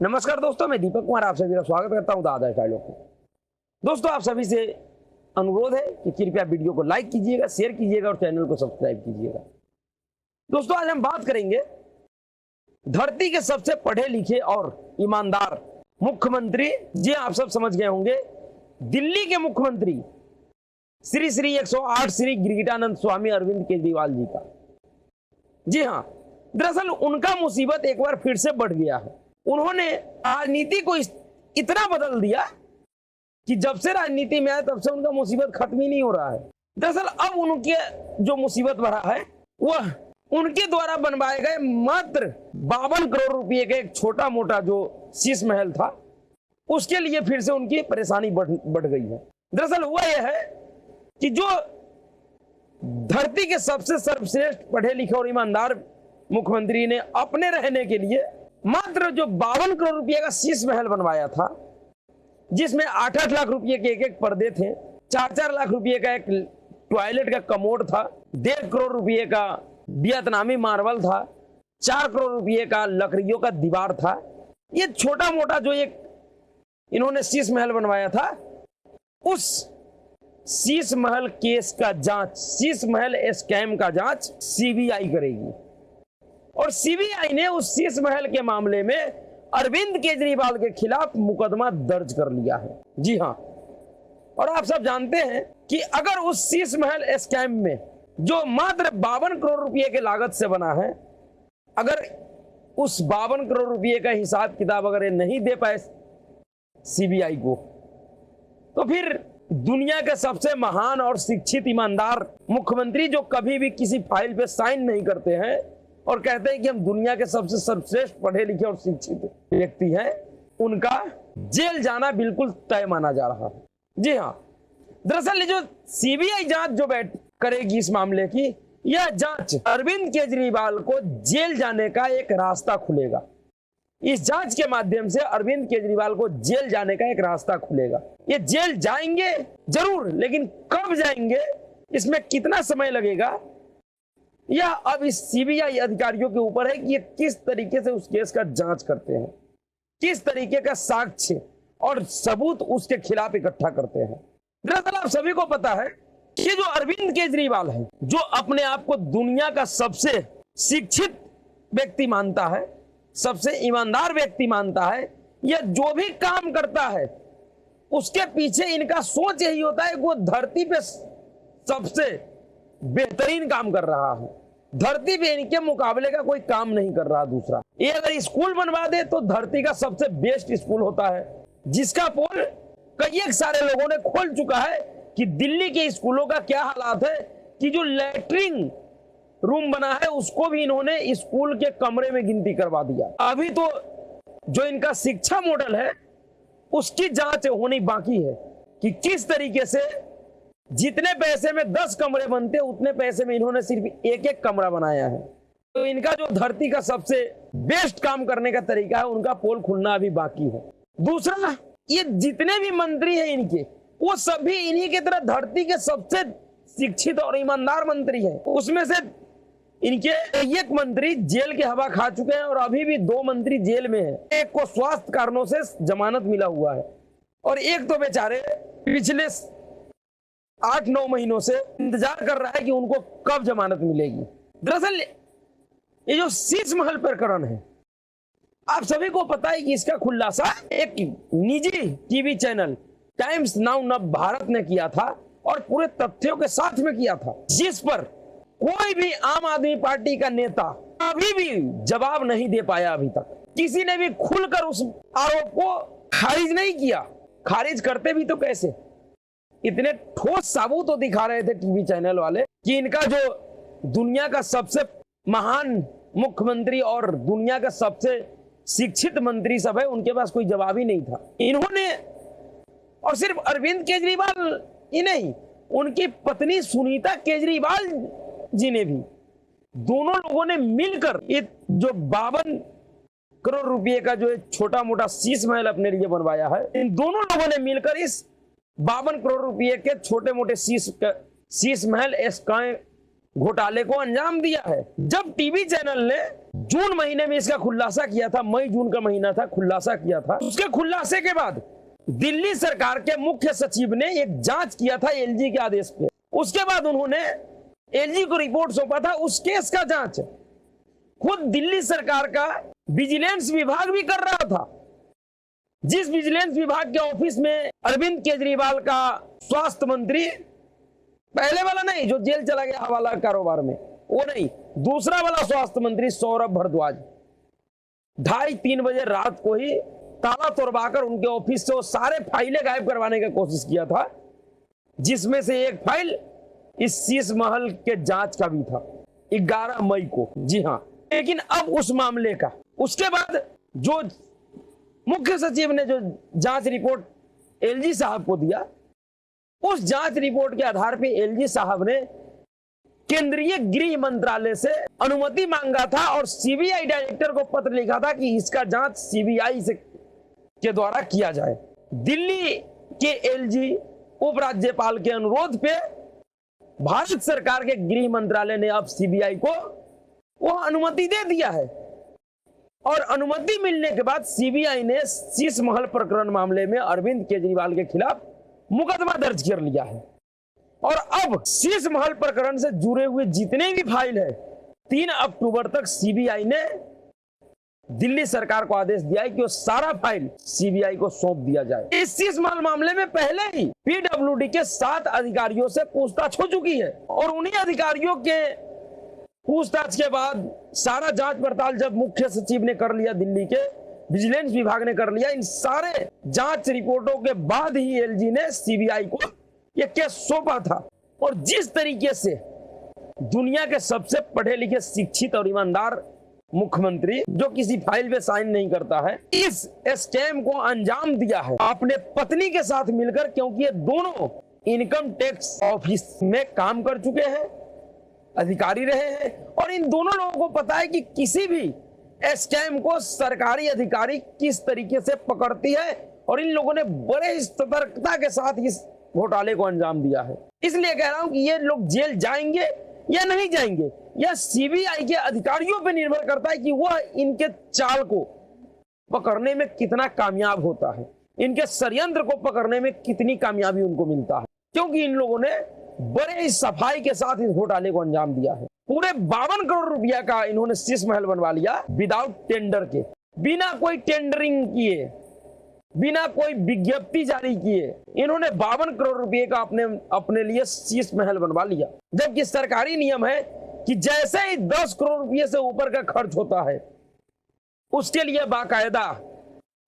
नमस्कार दोस्तों, मैं दीपक कुमार आप सभी का स्वागत करता हूं दादा डायलॉग में। दोस्तों, आप सभी से अनुरोध है कि कृपया वीडियो को लाइक कीजिएगा, शेयर कीजिएगा और चैनल को सब्सक्राइब कीजिएगा। दोस्तों, आज हम बात करेंगे धरती के सबसे पढ़े लिखे और ईमानदार मुख्यमंत्री। जी आप सब समझ गए होंगे, दिल्ली के मुख्यमंत्री श्री श्री 108 श्री गिरिगिटानंद स्वामी अरविंद केजरीवाल जी का। जी हाँ, दरअसल उनका मुसीबत एक बार फिर से बढ़ गया है। उन्होंने राजनीति को इतना बदल दिया कि जब से राजनीति में आए तब से उनका मुसीबत खत्म ही नहीं हो रहा है। दरअसल अब उनके जो मुसीबत बढ़ा है वह उनके द्वारा बनवाए गए मात्र 52 करोड़ रुपए का एक छोटा मोटा जो शीश महल था, उसके लिए फिर से उनकी परेशानी बढ़ गई है। दरअसल हुआ यह है कि जो धरती के सबसे सर्वश्रेष्ठ पढ़े लिखे और ईमानदार मुख्यमंत्री ने अपने रहने के लिए मात्र जो 52 करोड़ रुपए का शीश महल बनवाया था, जिसमें 8-8 लाख रुपए के एक पर्दे थे, 4-4 लाख रुपए का एक टॉयलेट का कमोड था, 1.5 करोड़ रुपए का वियतनामी मार्बल था, 4 करोड़ रुपए का लकड़ियों का दीवार था। ये छोटा मोटा जो एक इन्होंने शीश महल बनवाया था, उस शीश महल केस का जांच, शीश महल स्कैम का जांच सीबीआई करेगी। और सीबीआई ने उस शीश महल के मामले में अरविंद केजरीवाल के खिलाफ मुकदमा दर्ज कर लिया है। जी हाँ, और आप सब जानते हैं कि अगर उस शीश महल स्कैम में जो मात्र 52 करोड़ रुपए के लागत से बना है, अगर उस 52 करोड़ रुपए का हिसाब किताब अगर ये नहीं दे पाए सीबीआई को, तो फिर दुनिया के सबसे महान और शिक्षित ईमानदार मुख्यमंत्री जो कभी भी किसी फाइल पे साइन नहीं करते हैं और कहते हैं कि हम दुनिया के सबसे सर्वश्रेष्ठ पढ़े लिखे और शिक्षित व्यक्ति हैं, उनका जेल जाना बिल्कुल तय माना जा रहा है। जी हाँ, दरअसल जो सीबीआई जांच जो करेगी इस मामले की, यह जांच अरविंद केजरीवाल को जेल जाने का एक रास्ता खुलेगा। इस जांच के माध्यम से अरविंद केजरीवाल को जेल जाने का एक रास्ता खुलेगा। ये जेल जाएंगे जरूर, लेकिन कब जाएंगे, इसमें कितना समय लगेगा, यह अब इस सीबीआई अधिकारियों के ऊपर है कि ये किस तरीके से उस केस का जांच करते हैं, किस तरीके का साक्ष्य और सबूत उसके खिलाफ इकट्ठा करते हैं। दरअसल आप सभी को पता है कि जो अरविंद केजरीवाल है, जो अपने आप को दुनिया का सबसे शिक्षित व्यक्ति मानता है, सबसे ईमानदार व्यक्ति मानता है, यह जो भी काम करता है उसके पीछे इनका सोच यही होता है कि वो धरती पे सबसे बेहतरीन काम कर रहा है। धरती पे इनके मुकाबले का कोई काम नहीं कर रहा। दूसरा, ये अगर स्कूल बनवा दे तो धरती का सबसे बेस्ट स्कूल होता है, जिसका पोल कई सारे लोगों ने खोल चुका है कि दिल्ली के स्कूलों का क्या हालात है कि जो लैट्रिन रूम बना है उसको भी इन्होंने स्कूल के कमरे में गिनती करवा दिया। अभी तो जो इनका शिक्षा मॉडल है उसकी जांच होनी बाकी है कि किस तरीके से जितने पैसे में 10 कमरे बनते उतने पैसे में इन्होंने सिर्फ एक कमरा बनाया है। तो इनका जो धरती का सबसे बेस्ट काम करने का तरीका है, उनका पोल खुलना अभी बाकी है। दूसरा, ये जितने भी मंत्री हैं इनके, वो सभी इन्हीं की तरह धरती के सबसे शिक्षित और ईमानदार मंत्री हैं। उसमें से इनके एक मंत्री जेल की हवा खा चुके हैं और अभी भी 2 मंत्री जेल में हैं। एक को स्वास्थ्य कारणों से जमानत मिला हुआ है और एक तो बेचारे पिछले 8-9 महीनों से इंतजार कर रहा है कि उनको कब जमानत मिलेगी। दरअसल ये जो शीश महल प्रकरण है, आप सभी को पता है कि इसका खुलासा एक निजी TV channel times now Bharat ने किया था और पूरे तथ्यों के साथ में किया था, जिस पर कोई भी आम आदमी पार्टी का नेता अभी भी जवाब नहीं दे पाया। अभी तक किसी ने भी खुलकर उस आरोप को खारिज नहीं किया। खारिज करते भी तो कैसे, इतने ठोस सबूत तो दिखा रहे थे टीवी चैनल वाले कि इनका जो दुनिया का सबसे महान मुख्यमंत्री और दुनिया का सबसे शिक्षित मंत्री सब है, उनके पास कोई जवाब ही नहीं था। इन्होंने, और सिर्फ अरविंद केजरीवाल ही नहीं, उनकी पत्नी सुनीता केजरीवाल जी ने भी, दोनों लोगों ने मिलकर ये जो 52 करोड़ रुपए का जो छोटा मोटा शीश महल अपने लिए बनवाया है, इन दोनों लोगों ने मिलकर इस 52 करोड़ रुपए के छोटे मोटे शीश महल घोटाले को अंजाम दिया है। जब टीवी चैनल ने जून महीने में इसका खुलासा किया था, मई जून का महीना था, खुलासा किया था, उसके खुलासे के बाद दिल्ली सरकार के मुख्य सचिव ने एक जांच किया था एलजी के आदेश पे। उसके बाद उन्होंने एलजी को रिपोर्ट सौंपा था। उस केस का जांच खुद दिल्ली सरकार का विजिलेंस विभाग भी कर रहा था। जिस विजिलेंस विभाग के ऑफिस में अरविंद केजरीवाल का स्वास्थ्य मंत्री, पहले वाला नहीं जो जेल चला गया हवाला कारोबार में, वो नहीं, दूसरा वाला स्वास्थ्य मंत्री सौरभ भारद्वाज 2:30-3 बजे रात को ही ताला तोड़वाकर उनके ऑफिस से वो सारे फाइलें गायब करवाने की कोशिश किया था, जिसमें से एक फाइल इस शीश महल के जांच का भी था 11 मई को। जी हाँ, लेकिन अब उस मामले का उसके बाद जो मुख्य सचिव ने जो जांच रिपोर्ट एलजी साहब को दिया, उस जांच रिपोर्ट के आधार पर एलजी साहब ने केंद्रीय गृह मंत्रालय से अनुमति मांगा था और सीबीआई डायरेक्टर को पत्र लिखा था कि इसका जांच सीबीआई से के द्वारा किया जाए। दिल्ली के एलजी उपराज्यपाल के अनुरोध पे भारत सरकार के गृह मंत्रालय ने अब सीबीआई को वो अनुमति दे दिया है और अनुमति मिलने के बाद सीबीआई ने शीश महल प्रकरण मामले में अरविंद केजरीवाल के खिलाफ मुकदमा दर्ज कर लिया है। और अब शीश महल प्रकरण से जुड़े हुए जितने भी फाइल है 3 अक्टूबर तक सीबीआई ने दिल्ली सरकार को आदेश दिया है कि वो सारा फाइल सीबीआई को सौंप दिया जाए। इस शीश महल मामले में पहले ही पीडब्ल्यूडी के 7 अधिकारियों से पूछताछ हो चुकी है और उन्हीं अधिकारियों के पूछताछ के बाद सारा जांच पड़ताल जब मुख्य सचिव ने कर लिया, दिल्ली के विजिलेंस विभाग ने कर लिया, इन सारे जांच रिपोर्टों के बाद ही एलजी ने सीबीआई को यह केस सौंपा था। और जिस तरीके से दुनिया के सबसे पढ़े लिखे, शिक्षित और ईमानदार मुख्यमंत्री जो किसी फाइल पे साइन नहीं करता है, इस स्कैम को अंजाम दिया है अपने पत्नी के साथ मिलकर, क्योंकि ये दोनों इनकम टैक्स ऑफिस में काम कर चुके हैं, अधिकारी रहे हैं और इन दोनों लोगों को पता है कि किसी भी स्कैम को सरकारी अधिकारी किस तरीके से पकड़ती है और इन लोगों ने बड़े ही सतर्कता के साथ इस घोटाले को अंजाम दिया है। इसलिए कह रहा हूं कि ये लोग जेल जाएंगे या नहीं जाएंगे, यह सीबीआई के अधिकारियों पर निर्भर करता है कि वह इनके चाल को पकड़ने में कितना कामयाब होता है, इनके षड्यंत्र को पकड़ने में कितनी कामयाबी उनको मिलता है, क्योंकि इन लोगों ने बड़े ही सफाई के साथ इस घोटाले को अंजाम दिया है। पूरे 52 करोड़ रुपया का इन्होंने शीश महल बनवा लिया विदाउट टेंडर के, बिना कोई टेंडरिंग किए, बिना कोई विज्ञप्ति जारी किए इन्होंने 52 करोड़ रुपए का अपने लिए शीश महल बनवा लिया। जबकि सरकारी नियम है कि जैसे ही 10 करोड़ रुपए से ऊपर का खर्च होता है उसके लिए बाकायदा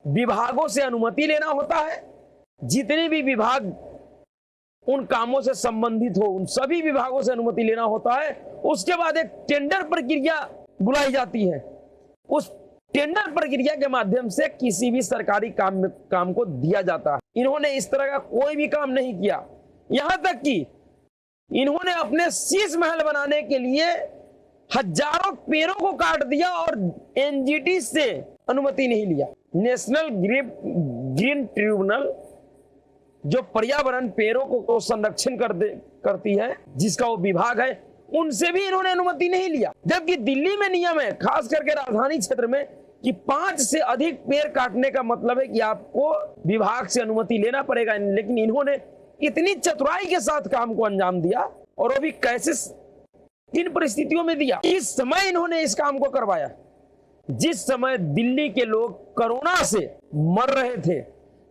विभागों से अनुमति लेना होता है। जितने भी विभाग उन कामों से संबंधित हो उन सभी विभागों से अनुमति लेना होता है। उसके बाद एक टेंडर प्रक्रिया बुलाई जाती है। उस टेंडर प्रक्रिया के माध्यम से किसी भी सरकारी काम को दिया जाता है। इन्होंने इस तरह का कोई भी काम नहीं किया, यहां तक कि इन्होंने अपने शीश महल बनाने के लिए हजारों पेड़ों को काट दिया और एनजीटी से अनुमति नहीं लिया। नेशनल ग्रीन ट्रिब्यूनल जो पर्यावरण पेड़ों को संरक्षण करती है, जिसका वो विभाग है, उनसे भी इन्होंने अनुमति नहीं लिया। जबकि दिल्ली में नियम है, खास करके राजधानी क्षेत्र में, कि 5 से अधिक पेड़ काटने का मतलब है कि आपको विभाग से अनुमति लेना पड़ेगा। लेकिन इन्होंने इतनी चतुराई के साथ काम को अंजाम दिया और वो भी कैसे, किन परिस्थितियों में दिया। इस समय इन्होंने इस काम को करवाया जिस समय दिल्ली के लोग कोरोना से मर रहे थे।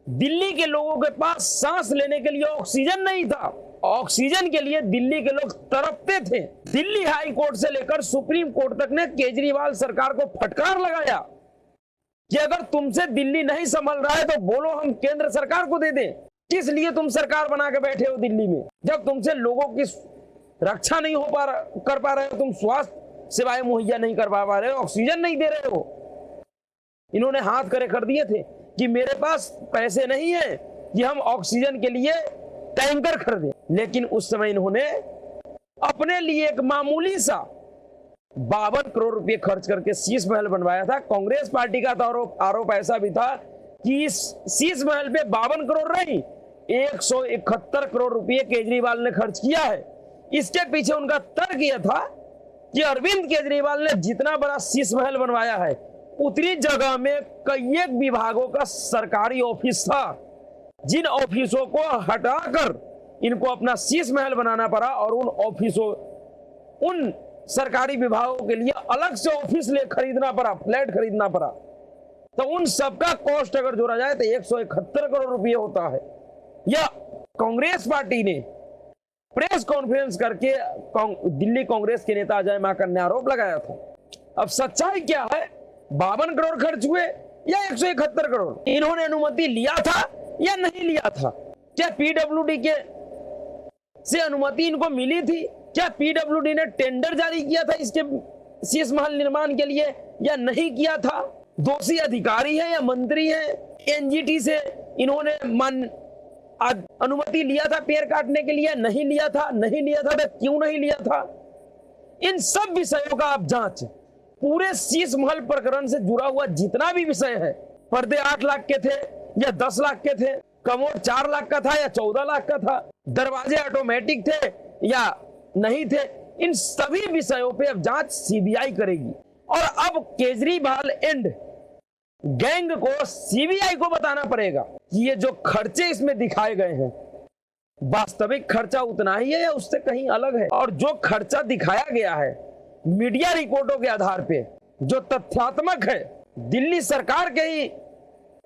दिल्ली के लोगों के पास सांस लेने के लिए ऑक्सीजन नहीं था। ऑक्सीजन के लिए दिल्ली के लोग तड़पते थे। दिल्ली हाई कोर्ट से लेकर सुप्रीम कोर्ट तक ने केजरीवाल सरकार को फटकार लगाया कि अगर तुमसे दिल्ली नहीं संभल रहा है तो बोलो, हम केंद्र सरकार को दे दें। किस लिए तुम सरकार बना के बैठे हो दिल्ली में, जब तुमसे लोगों की रक्षा नहीं कर पा रहे हो, तुम स्वास्थ्य सेवाएं मुहैया नहीं कर पा रहे हो, ऑक्सीजन नहीं दे रहे हो। इन्होंने हाथ खड़े कर दिए थे कि मेरे पास पैसे नहीं है कि हम ऑक्सीजन के लिए टैंकर खरीदें। लेकिन उस समय इन्होंने अपने लिए एक मामूली सा 52 करोड़ रुपए खर्च करके शीश महल बनवाया था। कांग्रेस पार्टी का तो आरोप ऐसा भी था कि इस शीश महल पे 52 करोड़ नहीं 171 करोड़ रुपए केजरीवाल ने खर्च किया है। इसके पीछे उनका तर्क यह था कि अरविंद केजरीवाल ने जितना बड़ा शीश महल बनवाया है उतनी जगह में कई एक विभागों का सरकारी ऑफिस था, जिन ऑफिसों को हटाकर इनको अपना शीश महल बनाना पड़ा और उन सरकारी विभागों के लिए अलग से ऑफिस खरीदना पड़ा, फ्लैट खरीदना पड़ा। तो उन सबका कॉस्ट अगर जोड़ा जाए तो 171 करोड़ रुपए होता है। या कांग्रेस पार्टी ने प्रेस कॉन्फ्रेंस करके दिल्ली कांग्रेस के नेता अजय माकन ने आरोप लगाया था। अब सच्चाई क्या है, 52 करोड़ खर्च हुए या 171 करोड़? इन्होंने अनुमति लिया था या नहीं लिया था? क्या पीडब्ल्यूडी के से अनुमति इनको मिली थी? क्या पीडब्ल्यूडी ने टेंडर जारी किया था इसके शीश महल निर्माण के लिए या नहीं किया था? दोषी अधिकारी है या मंत्री है? एनजीटी से इन्होंने अनुमति लिया था पेड़ काटने के लिए? नहीं लिया था। नहीं लिया था तो क्यों नहीं लिया था? इन सब विषयों का आप जांच, पूरे शीश महल प्रकरण से जुड़ा हुआ जितना भी विषय है, पर्दे 8 लाख के थे या 10 लाख के थे, कमोड 4 लाख का था या 14 लाख का था, दरवाजे ऑटोमेटिक थे या नहीं थे, इन सभी विषयों पे अब जांच सीबीआई करेगी। और अब केजरीवाल एंड गैंग को सीबीआई को बताना पड़ेगा कि ये जो खर्चे इसमें दिखाए गए हैं वास्तविक खर्चा उतना ही है या उससे कहीं अलग है। और जो खर्चा दिखाया गया है मीडिया रिपोर्टों के आधार पे, जो तथ्यात्मक है, दिल्ली सरकार के ही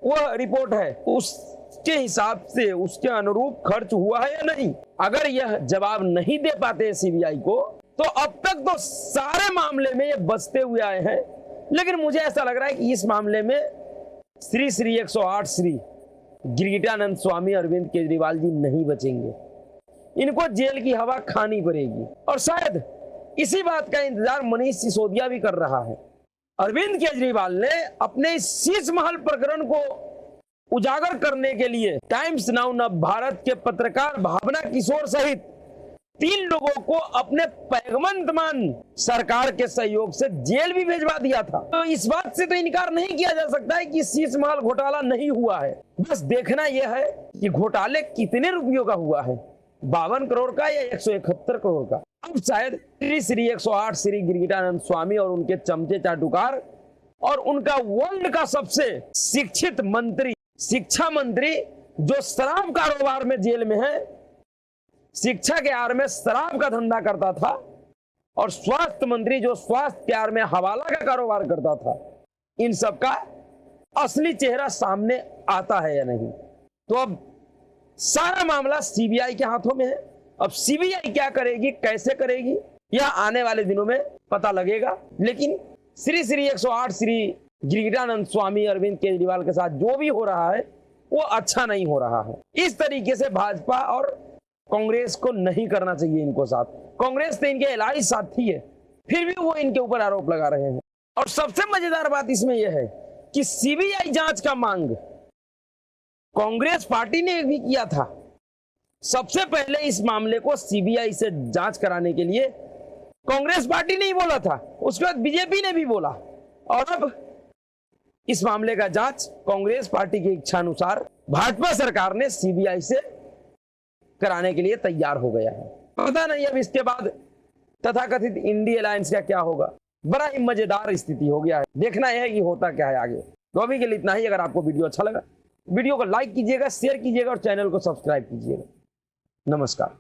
वह रिपोर्ट है, उसके हिसाब से उसके अनुरूप खर्च हुआ है या नहीं। अगर यह जवाब नहीं दे पाते सीबीआई को तो अब तक तो सारे मामले में ये बचते हुए आए हैं। लेकिन मुझे ऐसा लग रहा है कि इस मामले में श्री 108 श्री गिरिजानंद स्वामी अरविंद केजरीवाल जी नहीं बचेंगे। इनको जेल की हवा खानी पड़ेगी और शायद इसी बात का इंतजार मनीष सिसोदिया भी कर रहा है। अरविंद केजरीवाल ने अपने शीश महल प्रकरण को उजागर करने के लिए टाइम्स नाउ भारत के पत्रकार भावना किशोर सहित 3 लोगों को अपने पैगमंतमान सरकार के सहयोग से जेल भी भेजवा दिया था। तो इस बात से तो इनकार नहीं किया जा सकता है कि शीश महल घोटाला नहीं हुआ है। बस देखना यह है कि घोटाले कितने रुपयों का हुआ है, 52 करोड़ का या 171 करोड़ का। अब शायद श्री 108 श्री गिरिजानंद स्वामी और उनके चमचे चाटुकार और उनका वर्ल्ड का सबसे शिक्षित मंत्री, शिक्षा मंत्री जो शराब कारोबार में जेल में है, शिक्षा के आड़ में शराब का धंधा करता था, और स्वास्थ्य मंत्री जो स्वास्थ्य के आड़ में हवाला का कारोबार करता था, इन सब का असली चेहरा सामने आता है या नहीं। तो अब सारा मामला सीबीआई के हाथों में है। अब सीबीआई क्या करेगी, कैसे करेगी, यह आने वाले दिनों में पता लगेगा। लेकिन श्री 108 श्री गिरिजानंद स्वामी अरविंद केजरीवाल के साथ जो भी हो रहा है वो अच्छा नहीं हो रहा है। इस तरीके से भाजपा और कांग्रेस को नहीं करना चाहिए इनको साथ। कांग्रेस तो इनके इलाही साथी है, फिर भी वो इनके ऊपर आरोप लगा रहे हैं। और सबसे मजेदार बात इसमें यह है कि सीबीआई जांच का मांग कांग्रेस पार्टी ने भी किया था। सबसे पहले इस मामले को सीबीआई से जांच कराने के लिए कांग्रेस पार्टी ने ही बोला था, उसके बाद बीजेपी ने भी बोला, और अब इस मामले का जांच कांग्रेस पार्टी की इच्छा अनुसार भाजपा सरकार ने सीबीआई से कराने के लिए तैयार हो गया है। पता नहीं अब इसके बाद तथाकथित इंडी अलायंस का क्या होगा। बड़ा ही मजेदार स्थिति हो गया है, देखना यह है कि होता क्या है आगे। तो अभी के लिए इतना ही। अगर आपको वीडियो अच्छा लगा वीडियो को लाइक कीजिएगा, शेयर कीजिएगा और चैनल को सब्सक्राइब कीजिएगा। नमस्कार।